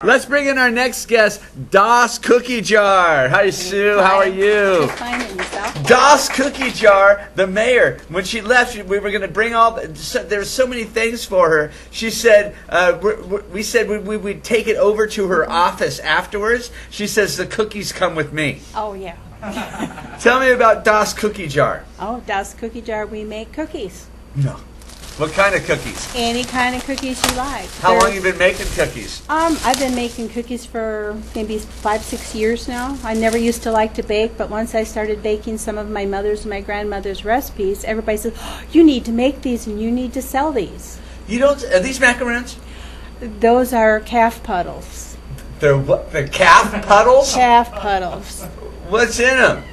Let's bring in our next guest, Das Cookie Jar. Hi, Sue. How are you? Fine, and yourself? Das Cookie Jar, the mayor. When she left, we were going to bring all. There's so many things for her. She said we said we would take it over to her office afterwards. She says the cookies come with me. Oh, yeah. Tell me about Das Cookie Jar. Oh, Das Cookie Jar, we make cookies. No. What kind of cookies? Any kind of cookies you like. How long have you been making cookies? I've been making cookies for maybe 5-6 years now. I never used to like to bake, but once I started baking some of my mother's and my grandmother's recipes, everybody says, oh, you need to make these and you need to sell these. You don't? Are these macarons? Those are calf puddles. They're what? They're calf puddles? Calf puddles. What's in them?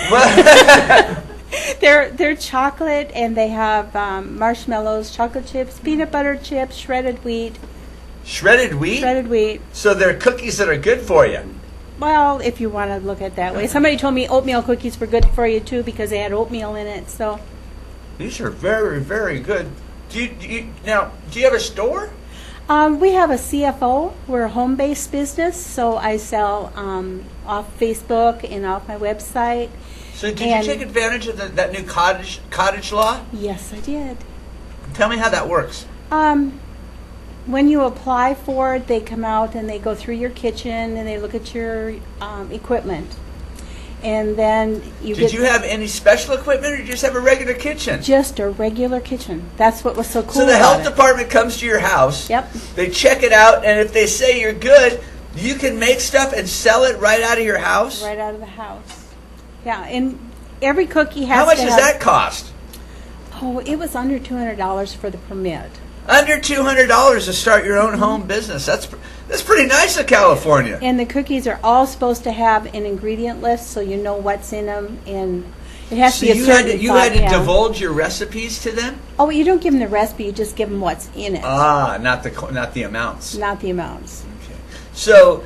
What? They're chocolate, and they have marshmallows, chocolate chips, peanut butter chips, shredded wheat. Shredded wheat? Shredded wheat. So they're cookies that are good for you. Well, if you want to look at it that way. Somebody told me oatmeal cookies were good for you, too, because they had oatmeal in it. So These are very, very good. Do you have a store? we have a CFO. We're a home-based business, so I sell off Facebook and off my website. So did you take advantage of that new cottage law? Yes, I did. Tell me how that works. When you apply for it, they come out and they go through your kitchen and they look at your equipment. And then Did you have any special equipment, or did you just have a regular kitchen? Just a regular kitchen. That's what was so cool So the about health it. department comes to your house. Yep. They check it out, and if they say you're good, you can make stuff and sell it right out of your house? Right out of the house. Yeah, and every cookie has How much to does have, that cost? Oh, it was under $200 for the permit. Under $200 to start your own home business. That's pretty nice in California. And the cookies are all supposed to have an ingredient list, so you know what's in them, and it has So to be a certain you had to yeah. divulge your recipes to them? Oh, you don't give them the recipe; you just give them what's in it, Not the amounts. not the amounts. Okay. So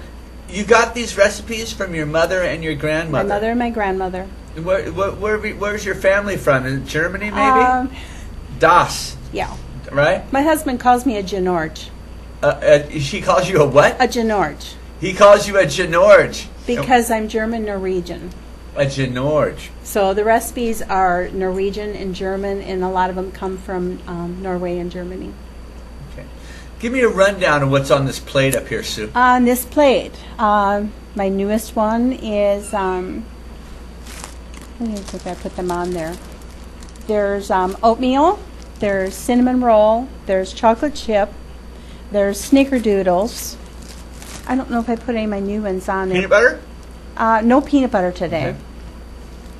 you got these recipes from your mother and your grandmother. My mother and my grandmother. Where's your family from? In Germany, maybe? Das, Yeah. right? My husband calls me a Genorge. She calls you a what? A Genorge. He calls you a Genorge. Because I'm German Norwegian. A Genorge. So the recipes are Norwegian and German, and a lot of them come from Norway and Germany. Okay. Give me a rundown of what's on this plate up here, Sue. On this plate, my newest one is, let me see if I put them on there. There's oatmeal, there's cinnamon roll, there's chocolate chip, there's snickerdoodles. I don't know if I put any of my new ones on there. Peanut butter? No peanut butter today. Okay.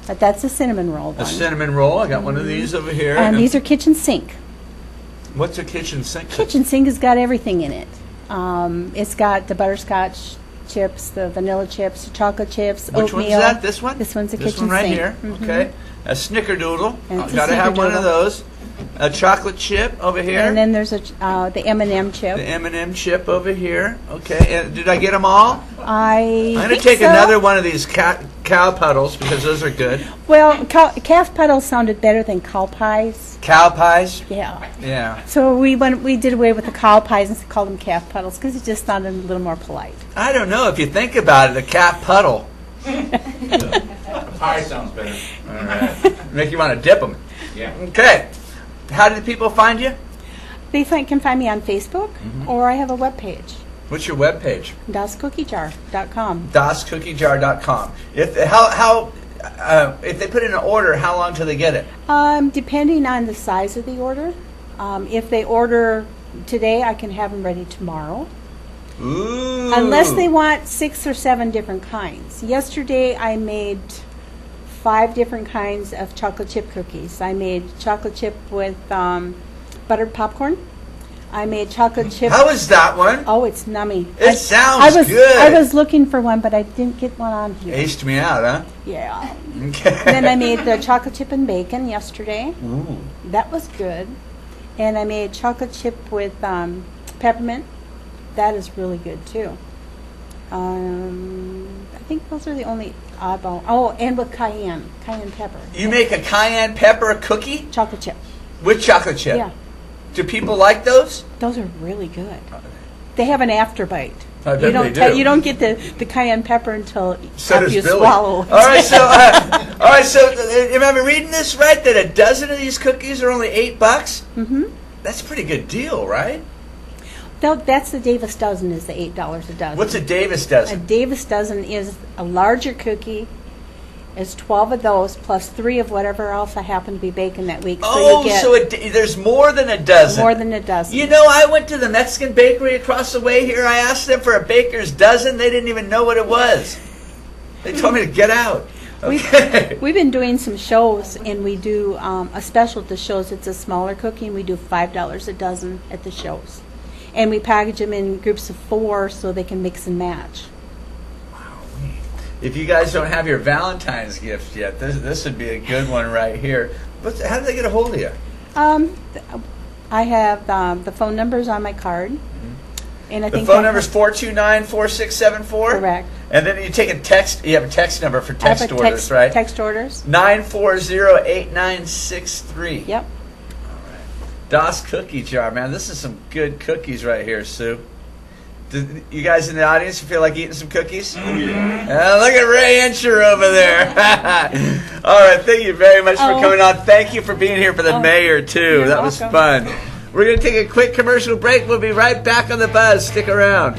But that's a cinnamon roll A one. cinnamon roll. I got one of these over here. And these are kitchen sink. What's a kitchen sink? Kitchen sink has got everything in it. It's got the butterscotch chips, the vanilla chips, the chocolate chips, Which oatmeal. one's that? This one? This one's a This kitchen one right sink. here. Mhm. Okay. A snickerdoodle. And it's a Gotta have one of snickerdoodle. those. A chocolate chip over here. And then there's the M&M chip. The M&M chip over here. Okay. And did I get them all? I'm I'm going to take another one of these cow puddles because those are good. Well, calf puddles sounded better than cow pies. Cow pies? Yeah. Yeah. So we did away with the cow pies and called them calf puddles because it just sounded a little more polite. I don't know. If you think about it, a calf puddle. Pie sounds better. All right. Make you want to dip them. Yeah. Okay. How do the people find you? They can find me on Facebook, or I have a webpage, What's your webpage? dascookiejar.com. dascookiejar.com. If they put in an order, how long till they get it? Depending on the size of the order. If they order today, I can have them ready tomorrow. Ooh. Unless they want 6 or 7 different kinds. Yesterday, I made 5 different kinds of chocolate chip cookies. I made chocolate chip with buttered popcorn. I made chocolate chip. How is that one? Oh, it's nummy. It sounds good. I was looking for one, but I didn't get one on here. Aced me out, huh? Yeah. Okay. Then I made the chocolate chip and bacon yesterday. Ooh. That was good. And I made chocolate chip with peppermint. That is really good too. I think those are the only oddball. Oh, and with cayenne pepper. You make a cayenne pepper cookie Chocolate chip. with chocolate chip. Yeah. Do people like those? Those are really good. They have an afterbite. I bet they do. You don't get the cayenne pepper until So after does you Billy. swallow. All right, so am I reading this right? That a dozen of these cookies are only $8? Mm-hmm. That's a pretty good deal, right? No, that's the Davis dozen. Is the $8 a dozen. What's a Davis A dozen? Davis dozen is a larger cookie. It's 12 of those plus 3 of whatever else I happen to be baking that week. Oh, you get so there's more than a dozen. more than a dozen. You know, I went to the Mexican bakery across the way here. I asked them for a baker's dozen. They didn't even know what it was. They told me to get out. Okay. We've been doing some shows, and we do a special at the shows. It's a smaller cookie, and we do $5 a dozen at the shows. And we package them in groups of 4 so they can mix and match. If you guys don't have your Valentine's gift yet, this would be a good one right here. How do they get a hold of you? I have the phone numbers on my card. And I The think phone number is 429-4674? Correct. And then you take a text. You have a text number for I have text a orders, right? Text orders. 940-8963. Yep. Das Cookie Jar, man. This is some good cookies right here, Sue. You guys in the audience feel like eating some cookies? Oh, yeah. Look at Ray Ensher over there. All right, thank you very much for coming on. Thank you for being here for the mayor, too. You're That was welcome. fun. We're going to take a quick commercial break. We'll be right back on the buzz. Stick around.